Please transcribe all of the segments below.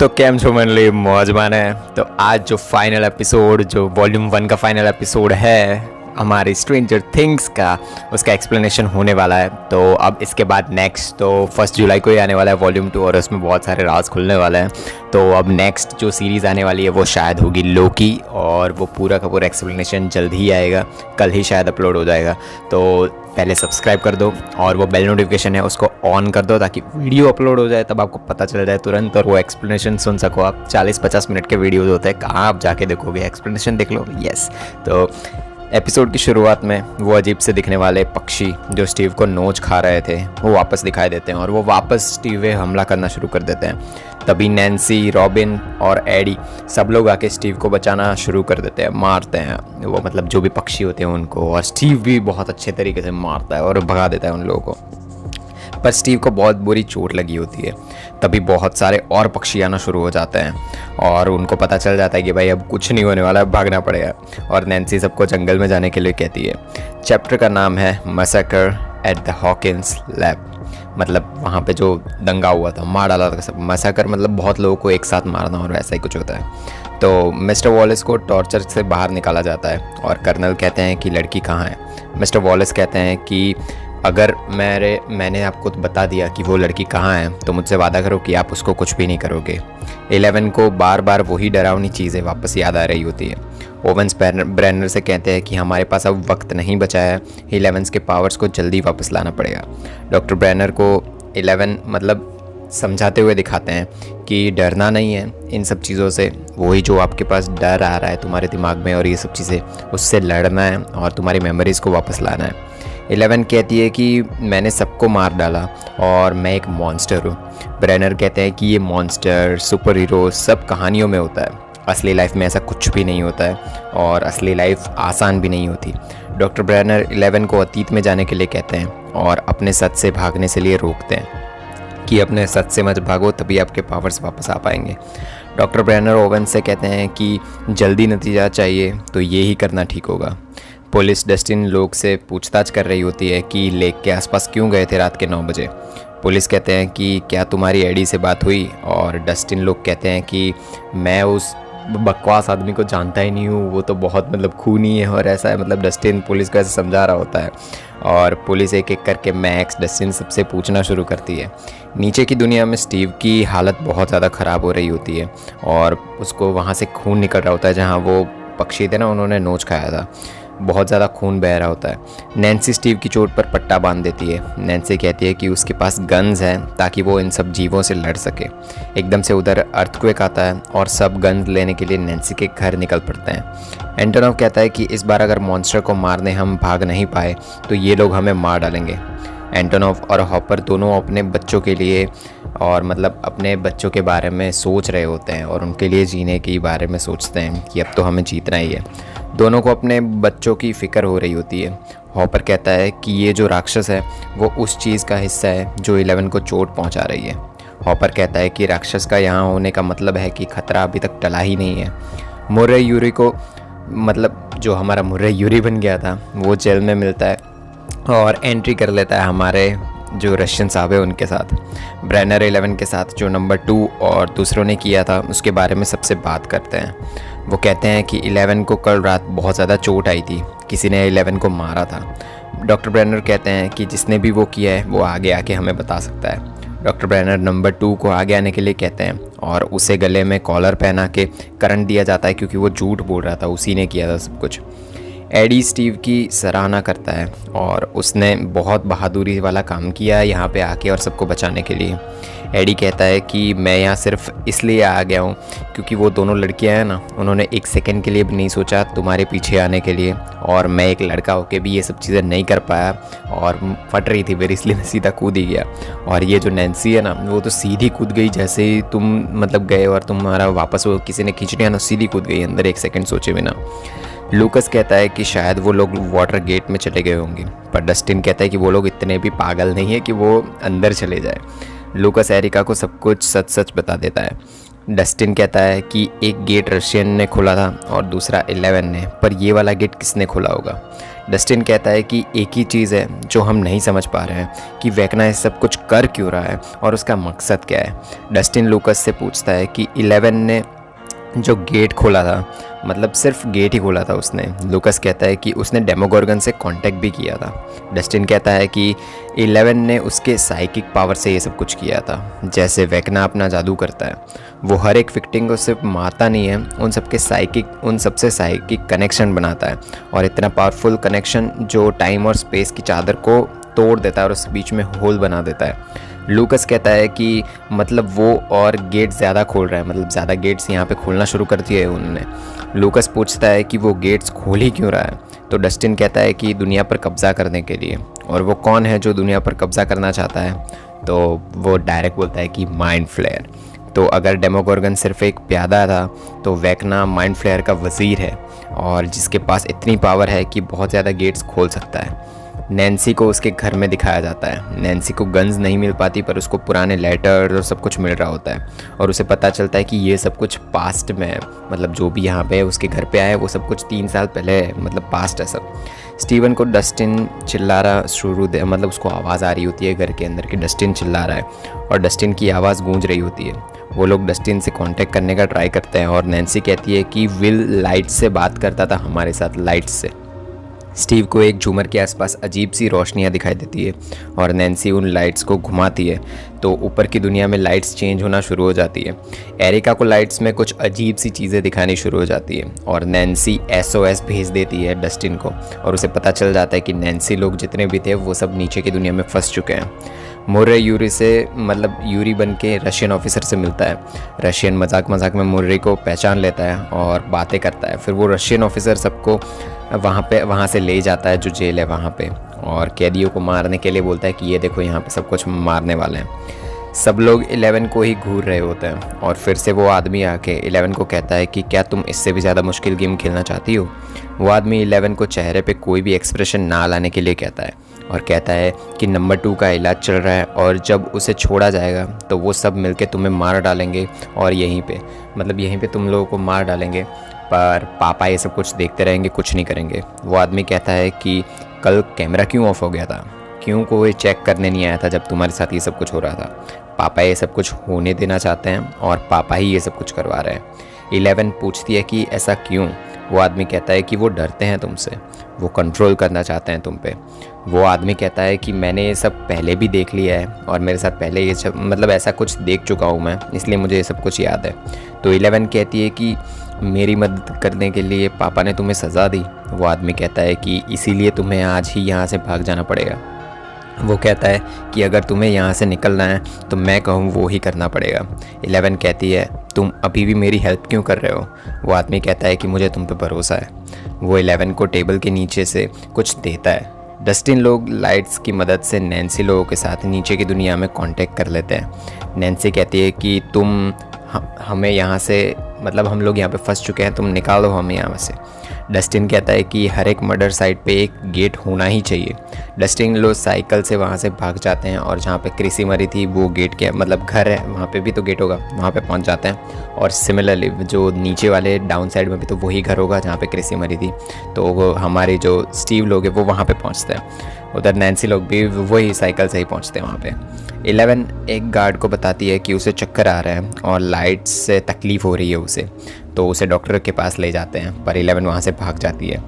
तो केम छो मनली मौजमान है। तो आज जो फाइनल एपिसोड जो वॉल्यूम 1 का फाइनल एपिसोड है हमारी स्ट्रेंजर थिंग्स का, उसका एक्सप्लेनेशन होने वाला है। तो अब इसके बाद नेक्स्ट तो 1 जुलाई को ही आने वाला है वॉल्यूम 2, और उसमें बहुत सारे राज खुलने वाले हैं। तो अब नेक्स्ट जो सीरीज़ आने वाली है वो शायद होगी लोकी, और वो पूरा का पूरा एक्सप्लेनेशन जल्द ही आएगा, कल ही शायद अपलोड हो जाएगा। तो पहले सब्सक्राइब कर दो और वो बेल नोटिफिकेशन है उसको ऑन कर दो ताकि वीडियो अपलोड हो जाए तब आपको पता चल जाए तुरंत, और वो एक्सप्लेनेशन सुन सको। आप 40-50 मिनट के वीडियोज़ होते हैं, कहाँ आप जाके देखोगे, एक्सप्लेनेशन देख लो। यस, तो एपिसोड की शुरुआत में वो अजीब से दिखने वाले पक्षी जो स्टीव को नोच खा रहे थे वो वापस दिखाई देते हैं, और वो वापस स्टीव पे हमला करना शुरू कर देते हैं। तभी नैन्सी, रॉबिन और एडी सब लोग आके स्टीव को बचाना शुरू कर देते हैं, मारते हैं वो, मतलब जो भी पक्षी होते हैं उनको, और स्टीव भी बहुत अच्छे तरीके से मारता है और भगा देता है उन लोगों को। पर स्टीव को बहुत बुरी चोट लगी होती है। तभी बहुत सारे और पक्षी आना शुरू हो जाते हैं और उनको पता चल जाता है कि भाई अब कुछ नहीं होने वाला है, भागना पड़ेगा। और नैन्सी सबको जंगल में जाने के लिए कहती है। चैप्टर का नाम है massacre at the Hawkins lab, मतलब वहाँ पे जो दंगा हुआ था, मार डाला था सब। मैसेकर मतलब बहुत लोगों को एक साथ मारना, और वैसा ही कुछ होता है। तो मिस्टर वॉलेस को टॉर्चर से बाहर निकाला जाता है और कर्नल कहते हैं कि लड़की कहाँ है। मिस्टर वॉलेस कहते हैं कि अगर मैंने आपको बता दिया कि वो लड़की कहाँ है तो मुझसे वादा करो कि आप उसको कुछ भी नहीं करोगे। 11 को बार बार वही डरावनी चीज़ें वापस याद आ रही होती है। ओवेंस ब्रेनर से कहते हैं कि हमारे पास अब वक्त नहीं बचा है, 11 के पावर्स को जल्दी वापस लाना पड़ेगा। डॉक्टर ब्रेनर को 11 मतलब समझाते हुए दिखाते हैं कि डरना नहीं है इन सब चीज़ों से, वही जो आपके पास डर आ रहा है तुम्हारे दिमाग में और ये सब चीज़ें, उससे लड़ना है और तुम्हारी मेमोरीज़ को वापस लाना है। 11 कहती है कि मैंने सबको मार डाला और मैं एक मॉन्स्टर हूँ। ब्रेनर कहते हैं कि ये मॉन्स्टर, सुपर हीरो सब कहानियों में होता है, असली लाइफ में ऐसा कुछ भी नहीं होता है और असली लाइफ आसान भी नहीं होती। डॉक्टर ब्रेनर 11 को अतीत में जाने के लिए कहते हैं और अपने सच से भागने से लिए रोकते हैं कि अपने सच से मत भागो, तभी आपके पावर्स वापस आ पाएंगे। डॉक्टर ब्रेनर ओवन से कहते हैं कि जल्दी नतीजा चाहिए तो ये ही करना ठीक होगा। पुलिस डस्टिन लोग से पूछताछ कर रही होती है कि लेक के आसपास क्यों गए थे रात के 9 बजे। पुलिस कहते हैं कि क्या तुम्हारी एडी से बात हुई, और डस्टिन लोग कहते हैं कि मैं उस बकवास आदमी को जानता ही नहीं हूँ, वो तो बहुत मतलब खूनी है और ऐसा है। मतलब डस्टिन पुलिस को ऐसे समझा रहा होता है, और पुलिस एक एक करके मैक्स, डस्टिन सबसे पूछना शुरू करती है। नीचे की दुनिया में स्टीव की हालत बहुत ज़्यादा ख़राब हो रही होती है और उसको वहाँ से खून निकल रहा होता है जहाँ वो पक्षी थे ना, उन्होंने नोच खाया था, बहुत ज़्यादा खून बह रहा होता है। नैन्सी स्टीव की चोट पर पट्टा बांध देती है। नैन्सी कहती है कि उसके पास गन्स हैं ताकि वो इन सब जीवों से लड़ सके। एकदम से उधर अर्थक्वेक आता है और सब गन्स लेने के लिए नैन्सी के घर निकल पड़ते हैं। एंटोनोव कहता है कि इस बार अगर मॉन्स्टर को मारने हम भाग नहीं पाए तो ये लोग हमें मार डालेंगे। एंटोनोव और हॉपर दोनों अपने बच्चों के लिए और मतलब अपने बच्चों के बारे में सोच रहे होते हैं और उनके लिए जीने के बारे में सोचते हैं कि अब तो हमें जीतना ही है। दोनों को अपने बच्चों की फ़िक्र हो रही होती है। हॉपर कहता है कि ये जो राक्षस है वो उस चीज़ का हिस्सा है जो 11 को चोट पहुंचा रही है। हॉपर कहता है कि राक्षस का यहाँ होने का मतलब है कि खतरा अभी तक टला ही नहीं है। मुर्रे यूरी को, मतलब जो हमारा मुर्रे यूरी बन गया था, वो जेल में मिलता है और एंट्री कर लेता है हमारे जो रशियन साहब है उनके साथ। ब्रेनर 11 के साथ जो नंबर 2 और दूसरों ने किया था उसके बारे में सबसे बात करते हैं। वो कहते हैं कि 11 को कल रात बहुत ज़्यादा चोट आई थी, किसी ने 11 को मारा था। डॉक्टर ब्रेनर कहते हैं कि जिसने भी वो किया है वो आगे आके हमें बता सकता है। डॉक्टर ब्रेनर नंबर 2 को आगे आने के लिए कहते हैं और उसे गले में कॉलर पहना के करंट दिया जाता है क्योंकि वो झूठ बोल रहा था, उसी ने किया था सब कुछ। एडी स्टीव की सराहना करता है और उसने बहुत बहादुरी वाला काम किया है यहाँ पे आके और सबको बचाने के लिए। एडी कहता है कि मैं यहाँ सिर्फ इसलिए आ गया हूँ क्योंकि वो दोनों लड़कियाँ हैं ना, उन्होंने एक सेकंड के लिए भी नहीं सोचा तुम्हारे पीछे आने के लिए, और मैं एक लड़का होके भी ये सब चीज़ें नहीं कर पाया और फट रही थी मेरी, इसलिए मैं सीधा कूद ही गया। और ये जो नैन्सी है ना, वो तो सीधी कूद गई, जैसे ही तुम मतलब गए और तुम्हारा वापस वो किसी ने खींच लिया ना, सीधी कूद गई अंदर, एक सेकेंड सोचे बिना। लूकस कहता है कि शायद वो लोग वाटर गेट में चले गए होंगे, पर डस्टिन कहता है कि वो लोग इतने भी पागल नहीं है कि वो अंदर चले जाए। लूकस एरिका को सब कुछ सच सच बता देता है। डस्टिन कहता है कि एक गेट रशियन ने खोला था और दूसरा 11 ने, पर ये वाला गेट किसने खोला होगा। डस्टिन कहता है कि एक ही चीज़ है जो हम नहीं समझ पा रहे हैं कि वेकना ये सब कुछ कर क्यों रहा है और उसका मकसद क्या है। डस्टिन लूकस से पूछता है कि 11 ने जो गेट खोला था, मतलब सिर्फ गेट ही खोला था उसने। लूकस कहता है कि उसने डेमोगोर्गन से कांटेक्ट भी किया था। डस्टिन कहता है कि 11 ने उसके साइकिक पावर से ये सब कुछ किया था, जैसे वेकना अपना जादू करता है। वो हर एक विक्टिम को सिर्फ मारता नहीं है, उन सबसे साइकिक कनेक्शन बनाता है, और इतना पावरफुल कनेक्शन जो टाइम और स्पेस की चादर को तोड़ देता है और उस बीच में होल बना देता है। लूकस कहता है कि मतलब वो और गेट ज़्यादा खोल रहा है, मतलब ज़्यादा गेट्स यहाँ पे खोलना शुरू कर दिए उन्होंने। लूकस पूछता है कि वो गेट्स खोल ही क्यों रहा है, तो डस्टिन कहता है कि दुनिया पर कब्ज़ा करने के लिए। और वो कौन है जो दुनिया पर कब्ज़ा करना चाहता है, तो वो डायरेक्ट बोलता है कि माइंड फ्लेयर। तो अगर डेमोगोर्गन सिर्फ एक प्यादा था, तो वेकना माइंड फ्लेयर का वज़ीर है, और जिसके पास इतनी पावर है कि बहुत ज़्यादा गेट्स खोल सकता है। नैन्सी को उसके घर में दिखाया जाता है। नैन्सी को गन्स नहीं मिल पाती, पर उसको पुराने लेटर और सब कुछ मिल रहा होता है, और उसे पता चलता है कि ये सब कुछ पास्ट में है, मतलब जो भी यहाँ पे उसके घर पे आया है वो सब कुछ 3 साल पहले है, मतलब पास्ट है सब। स्टीवन को डस्टिन चिल्ला रहा मतलब उसको आवाज़ आ रही होती है घर के अंदर कि डस्टिन चिल्ला रहा है, और डस्टिन की आवाज़ गूंज रही होती है। वो लोग डस्टिन से कांटेक्ट करने का ट्राई करते हैं, और नैन्सी कहती है कि विल लाइट से बात करता था हमारे साथ, लाइट से। स्टीव को एक झूमर के आसपास अजीब सी रोशनियाँ दिखाई देती है, और नैन्सी उन लाइट्स को घुमाती है तो ऊपर की दुनिया में लाइट्स चेंज होना शुरू हो जाती है। एरिका को लाइट्स में कुछ अजीब सी चीज़ें दिखानी शुरू हो जाती है, और नैन्सी SOS भेज देती है डस्टिन को, और उसे पता चल जाता है कि नैन्सी लोग जितने भी थे वो सब नीचे की दुनिया में फंस चुके हैं। मुर्रे यूरी से, मतलब यूरी बन के रशियन ऑफिसर से मिलता है। रशियन मजाक में मुर्रे को पहचान लेता है और बातें करता है। फिर वो रशियन ऑफिसर सबको वहाँ से ले जाता है जो जेल है वहाँ पे, और कैदियों को मारने के लिए बोलता है कि ये देखो यहाँ पे सब कुछ मारने वाले हैं। सब लोग 11 को ही घूर रहे होते हैं, और फिर से वो आदमी आके 11 को कहता है कि क्या तुम इससे भी ज़्यादा मुश्किल गेम खेलना चाहती हो। वो आदमी 11 को चेहरे पे कोई भी एक्सप्रेशन ना लाने के लिए कहता है, और कहता है कि नंबर 2 का इलाज चल रहा है, और जब उसे छोड़ा जाएगा तो वो सब मिलके तुम्हें मार डालेंगे, और यहीं पे तुम लोगों को मार डालेंगे, पर पापा ये सब कुछ देखते रहेंगे, कुछ नहीं करेंगे। वो आदमी कहता है कि कल कैमरा क्यों ऑफ हो गया था, क्यों कोई चेक करने नहीं आया था जब तुम्हारे साथ ये सब कुछ हो रहा था। पापा ये सब कुछ होने देना चाहते हैं, और पापा ही ये सब कुछ करवा रहे हैं। 11 पूछती है कि ऐसा क्यों। वो आदमी कहता है कि वो डरते हैं तुमसे, वो कंट्रोल करना चाहते हैं तुम पे। वो आदमी कहता है कि मैंने ये सब पहले भी देख लिया है, और मेरे साथ पहले ये सब, मतलब ऐसा कुछ देख चुका हूँ मैं, इसलिए मुझे ये सब कुछ याद है। तो 11 कहती है कि मेरी मदद करने के लिए पापा ने तुम्हें सज़ा दी। वो आदमी कहता है कि इसीलिए तुम्हें आज ही यहाँ से भाग जाना पड़ेगा। वो कहता है कि अगर तुम्हें यहाँ से निकलना है तो मैं कहूँ वो ही करना पड़ेगा। 11 कहती है तुम अभी भी मेरी हेल्प क्यों कर रहे हो। वो आदमी कहता है कि मुझे तुम पे भरोसा है। वो 11 को टेबल के नीचे से कुछ देता है। डस्टिन लोग लाइट्स की मदद से नैन्सी लोगों के साथ नीचे की दुनिया में कांटेक्ट कर लेते हैं। नैन्सी कहती है कि तुम हमें यहाँ से, मतलब हम लोग यहाँ पे फंस चुके हैं, तुम निकालो हमें यहाँ से। डस्टिन कहता है कि हर एक मर्डर साइट पे एक गेट होना ही चाहिए। डस्टिन लोग साइकिल से वहाँ से भाग जाते हैं, और जहाँ पे क्रिसी मरी थी वो गेट के, मतलब घर है वहाँ पे भी तो गेट होगा, वहाँ पे पहुँच जाते हैं। और सिमिलरली जो नीचे वाले डाउन साइड में भी तो वही घर होगा जहाँ पे क्रिसी मरी थी, तो हमारे जो स्टीव लोग हैं वो वहाँ पे पहुँचते हैं। उधर नैन्सी लोग भी वही साइकिल से ही पहुँचते हैं वहाँ पे। 11 एक गार्ड को बताती है कि उसे चक्कर आ रहा है और लाइट से तकलीफ़ हो रही है उसे, तो उसे डॉक्टर के पास ले जाते हैं, पर 11 वहाँ से भाग जाती है।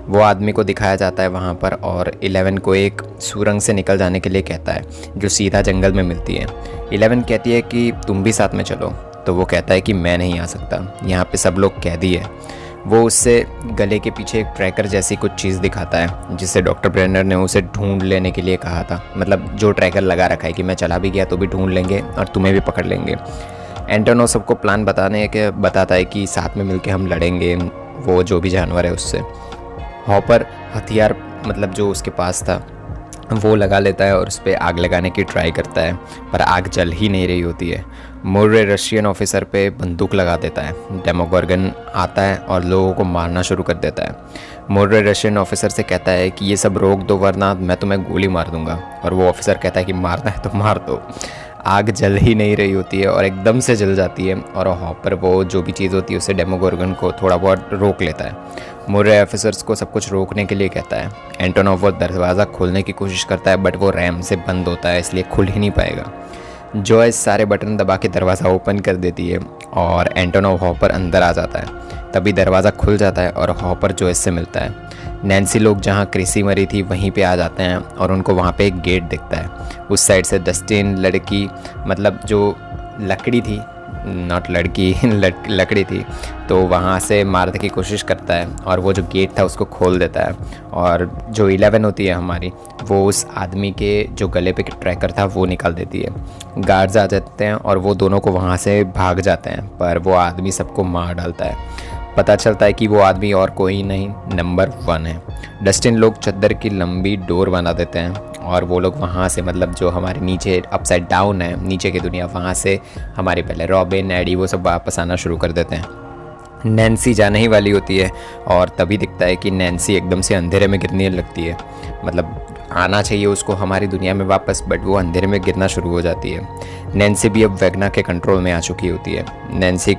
वो आदमी को दिखाया जाता है वहाँ पर, और 11 को एक सुरंग से निकल जाने के लिए कहता है जो सीधा जंगल में मिलती है। 11 कहती है कि तुम भी साथ में चलो, तो वो कहता है कि मैं नहीं आ सकता, यहाँ पे सब लोग कैदी है। वो उससे गले के पीछे एक ट्रैकर जैसी कुछ चीज़ दिखाता है, जिससे डॉक्टर ब्रेनर ने उसे ढूंढ लेने के लिए कहा था, मतलब जो ट्रैकर लगा रखा है कि मैं चला भी गया तो भी ढूंढ लेंगे और तुम्हें भी पकड़ लेंगे। एंटोनो सबको प्लान बताता है कि साथ में मिलके हम लड़ेंगे वो जो भी जानवर है उससे। हॉपर हथियार, मतलब जो उसके पास था वो लगा लेता है और उस पर आग लगाने की ट्राई करता है, पर आग जल ही नहीं रही होती है। मुर्रे रशियन ऑफिसर पे बंदूक लगा देता है। डेमोगोर्गन आता है और लोगों को मारना शुरू कर देता है। मुर्रे रशियन ऑफिसर से कहता है कि ये सब रोक दो वरना मैं तुम्हें गोली मार दूंगा, और वो ऑफिसर कहता है कि मारना है तो मार दो। आग जल ही नहीं रही होती है और एकदम से जल जाती है और हॉपर वो जो भी चीज़ होती है उसे डेमोगोर्गन को थोड़ा बहुत रोक लेता है। मुर्रे ऑफिसर्स को सब कुछ रोकने के लिए कहता है। एंटोनोव वो दरवाज़ा खोलने की कोशिश करता है बट वो रैम से बंद होता है इसलिए खुल ही नहीं पाएगा। जॉयस सारे बटन दबा के दरवाज़ा ओपन कर देती है और एंटोनोव हॉपर अंदर आ जाता है। तभी दरवाज़ा खुल जाता है और हॉपर जॉयस से मिलता है। नैन्सी लोग जहाँ क्रिसी मरी थी वहीं पे आ जाते हैं और उनको वहाँ पे एक गेट दिखता है। उस साइड से डस्टिन लड़की मतलब जो लकड़ी थी, नॉट लड़की लकड़ी थी, तो वहाँ से मारने की कोशिश करता है और वो जो गेट था उसको खोल देता है। और जो 11 होती है हमारी, वो उस आदमी के जो गले पे ट्रैकर था वो निकाल देती है। गार्ड्स आ जाते हैं और वो दोनों को वहाँ से भाग जाते हैं पर वो आदमी सबको मार डालता है। पता चलता है कि वो आदमी और कोई नहीं, नंबर 1 है। डस्टिन लोग चद्दर की लंबी डोर बना देते हैं और वो लोग वहाँ से मतलब जो हमारे नीचे अपसाइड डाउन है, नीचे की दुनिया, वहाँ से हमारे पहले रॉबिन, एडी वो सब वापस आना शुरू कर देते हैं। नैन्सी जाने ही वाली होती है और तभी दिखता है कि नैन्सी एकदम से अंधेरे में गिरने लगती है। मतलब आना चाहिए उसको हमारी दुनिया में वापस, बट वो अंधेरे में गिरना शुरू हो जाती है। नैन्सी भी अब वेगना के कंट्रोल में आ चुकी होती है। नैन्सी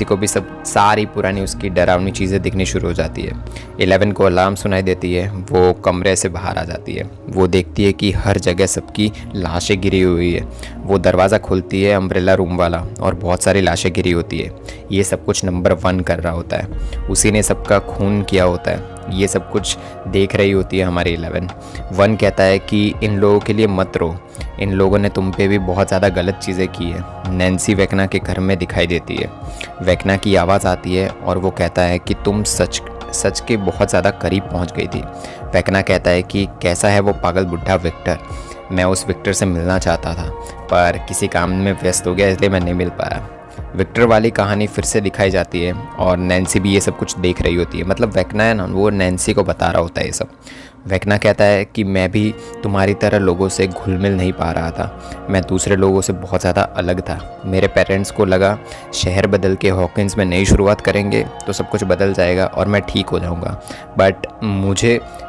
को भी सब सारी पुरानी उसकी डरावनी चीज़ें दिखनी शुरू हो जाती है। 11 को अलार्म सुनाई देती है। वो कमरे से बाहर आ जाती है। वो देखती है कि हर जगह सबकी लाशें गिरी हुई है। वो दरवाज़ा खोलती है, अम्ब्रेला रूम वाला, और बहुत सारी लाशें गिरी होती है। ये सब कुछ नंबर 1 कर रहा होता है। उसी ने सबका खून किया होता है। ये सब कुछ देख रही होती है हमारी 11। 1 कहता है कि इन लोगों के लिए मत रो, इन लोगों ने तुम पे भी बहुत ज़्यादा गलत चीज़ें की है। नैन्सी वेकना के घर में दिखाई देती है। वेकना की आवाज़ आती है और वो कहता है कि तुम सच के बहुत ज़्यादा करीब पहुंच गई थी। वेकना कहता है कि कैसा है वो पागल बुढ़ा विक्टर। मैं उस विक्टर से मिलना चाहता था पर किसी काम में व्यस्त हो गया इसलिए मैं नहीं मिल पाया। विक्टर वाली कहानी फिर से दिखाई जाती है और नैन्सी भी ये सब कुछ देख रही होती है। मतलब वेकना है ना, वो नैन्सी को बता रहा होता है ये सब। वेकना कहता है कि मैं भी तुम्हारी तरह लोगों से घुल मिल नहीं पा रहा था। मैं दूसरे लोगों से बहुत ज़्यादा अलग था। मेरे पेरेंट्स को लगा शहर बदल के हॉकिंस में नई शुरुआत करेंगे तो सब कुछ बदल जाएगा और मैं ठीक हो जाऊंगा। बट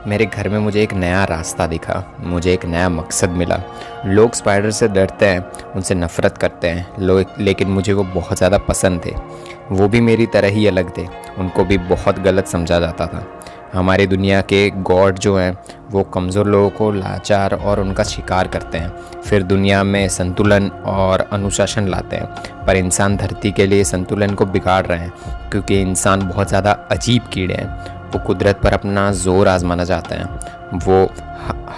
मेरे घर में मुझे एक नया रास्ता दिखा, मुझे एक नया मकसद मिला। लोग स्पाइडर से डरते हैं, उनसे नफ़रत करते हैं लेकिन मुझे वो बहुत ज़्यादा पसंद थे। वो भी मेरी तरह ही अलग थे, उनको भी बहुत गलत समझा जाता था। हमारी दुनिया के गॉड जो हैं वो कमज़ोर लोगों को लाचार और उनका शिकार करते हैं, फिर दुनिया में संतुलन और अनुशासन लाते हैं। पर इंसान धरती के लिए संतुलन को बिगाड़ रहे हैं क्योंकि इंसान बहुत ज़्यादा अजीब कीड़े हैं। वो कुदरत पर अपना ज़ोर आजमाना चाहते हैं। वो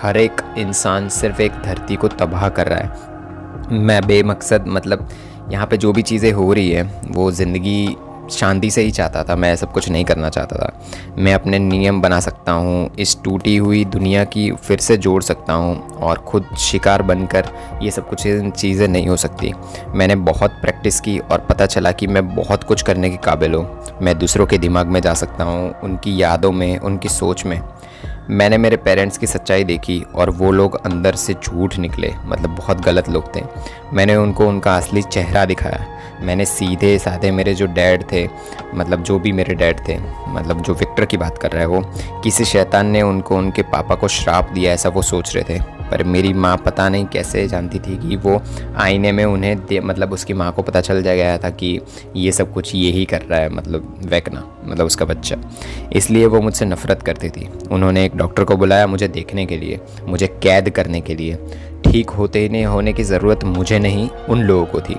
हर एक इंसान सिर्फ एक धरती को तबाह कर रहा है। मैं बेमकसद मतलब यहाँ पे जो भी चीज़ें हो रही है वो ज़िंदगी शांति से ही चाहता था। मैं सब कुछ नहीं करना चाहता था। मैं अपने नियम बना सकता हूँ, इस टूटी हुई दुनिया की फिर से जोड़ सकता हूँ और ख़ुद शिकार बनकर ये सब कुछ चीज़ें नहीं हो सकती। मैंने बहुत प्रैक्टिस की और पता चला कि मैं बहुत कुछ करने के काबिल हूँ। मैं दूसरों के दिमाग में जा सकता हूँ, उनकी यादों में, उनकी सोच में। मैंने मेरे पेरेंट्स की सच्चाई देखी और वो लोग अंदर से झूठ निकले, मतलब बहुत गलत लोग थे। मैंने उनको उनका असली चेहरा दिखाया। मैंने सीधे साधे मेरे जो डैड थे, मतलब जो भी मेरे डैड थे, मतलब जो विक्टर की बात कर रहा है वो, किसी शैतान ने उनको उनके पापा को श्राप दिया ऐसा वो सोच रहे थे। पर मेरी माँ पता नहीं कैसे जानती थी कि वो आईने में उन्हें मतलब उसकी माँ को पता चल गया था कि ये सब कुछ ये ही कर रहा है, मतलब वेकना, मतलब उसका बच्चा। इसलिए वो मुझसे नफ़रत करती थी। उन्होंने एक डॉक्टर को बुलाया मुझे देखने के लिए, मुझे कैद करने के लिए। ठीक होने की ज़रूरत मुझे नहीं, उन लोगों को थी।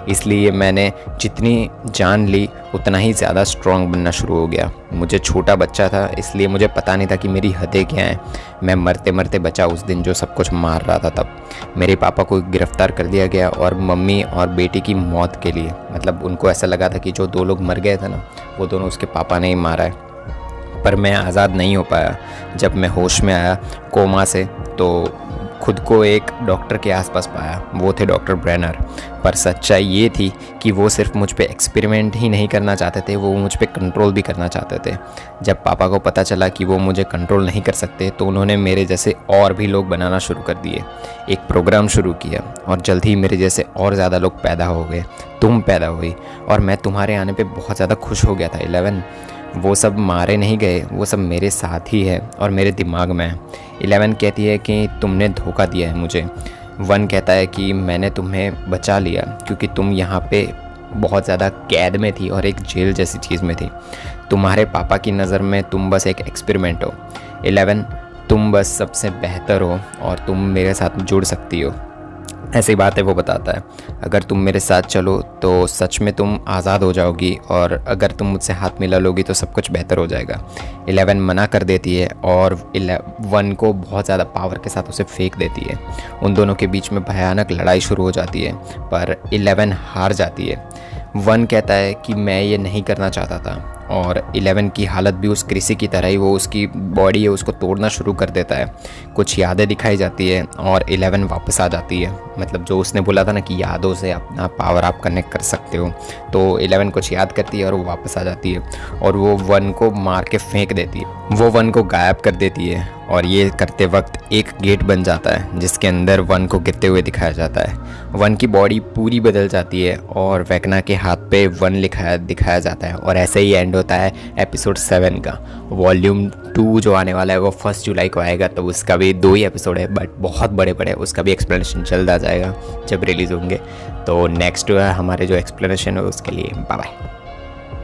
इसलिए मैंने जितनी जान ली उतना ही ज़्यादा स्ट्रॉन्ग बनना शुरू हो गया। मुझे छोटा बच्चा था इसलिए मुझे पता नहीं था कि मेरी हदें क्या हैं। मैं मरते मरते बचा उस दिन जो सब कुछ मार रहा था। तब मेरे पापा को गिरफ़्तार कर दिया गया और मम्मी और बेटी की मौत के लिए, मतलब उनको ऐसा लगा था कि जो 2 लोग मर गए थे ना वो दोनों उसके पापा ने ही मारा है। पर मैं आज़ाद नहीं हो पाया। जब मैं होश में आया कोमा से तो खुद को एक डॉक्टर के आसपास पाया। वो थे डॉक्टर ब्रेनर। पर सच्चाई ये थी कि वो सिर्फ मुझ पे एक्सपेरिमेंट ही नहीं करना चाहते थे, वो मुझ पे कंट्रोल भी करना चाहते थे। जब पापा को पता चला कि वो मुझे कंट्रोल नहीं कर सकते तो उन्होंने मेरे जैसे और भी लोग बनाना शुरू कर दिए। एक प्रोग्राम शुरू किया और जल्द ही मेरे जैसे और ज़्यादा लोग पैदा हो गए। तुम पैदा हुई और मैं तुम्हारे आने पे बहुत ज़्यादा खुश हो गया था 11। वो सब मारे नहीं गए, वो सब मेरे साथ ही है और मेरे दिमाग में है। 11 कहती है कि तुमने धोखा दिया है मुझे। वन कहता है कि मैंने तुम्हें बचा लिया क्योंकि तुम यहाँ पे बहुत ज़्यादा कैद में थी और एक जेल जैसी चीज़ में थी। तुम्हारे पापा की नज़र में तुम बस एक एक्सपेरिमेंट हो। 11, तुम बस सबसे बेहतर हो और तुम मेरे साथ जुड़ सकती हो। ऐसी बातें वो बताता है। अगर तुम मेरे साथ चलो तो सच में तुम आज़ाद हो जाओगी और अगर तुम मुझसे हाथ मिला लोगी तो सब कुछ बेहतर हो जाएगा। 11 मना कर देती है और 1 को बहुत ज़्यादा पावर के साथ उसे फेंक देती है। उन दोनों के बीच में भयानक लड़ाई शुरू हो जाती है पर 11 हार जाती है। 1 कहता है कि मैं ये नहीं करना चाहता था और 11 की हालत भी उस कृषि की तरह ही, वो उसकी बॉडी है उसको तोड़ना शुरू कर देता है। कुछ यादें दिखाई जाती है और 11 वापस आ जाती है। मतलब जो उसने बोला था ना कि यादों से अपना पावर आप कनेक्ट कर सकते हो, तो 11 कुछ याद करती है और वो वापस आ जाती है और वो 1 को मार के फेंक देती है। वो 1 को गायब कर देती है और ये करते वक्त एक गेट बन जाता है जिसके अंदर 1 को गिरते हुए दिखाया जाता है। 1 की बॉडी पूरी बदल जाती है और वेकना के हाथ पे 1 दिखाया जाता है और ऐसे ही एंड होता है एपिसोड 7 का। वॉल्यूम 2 जो आने वाला है वो 1 जुलाई को आएगा, तो उसका भी 2 ही एपिसोड है बट बहुत बड़े बड़े, उसका भी एक्सप्लेनेशन जल्द आ जाएगा जब रिलीज़ होंगे। तो नेक्स्ट हमारे जो एक्सप्लेनेशन है उसके लिए बाय बाय।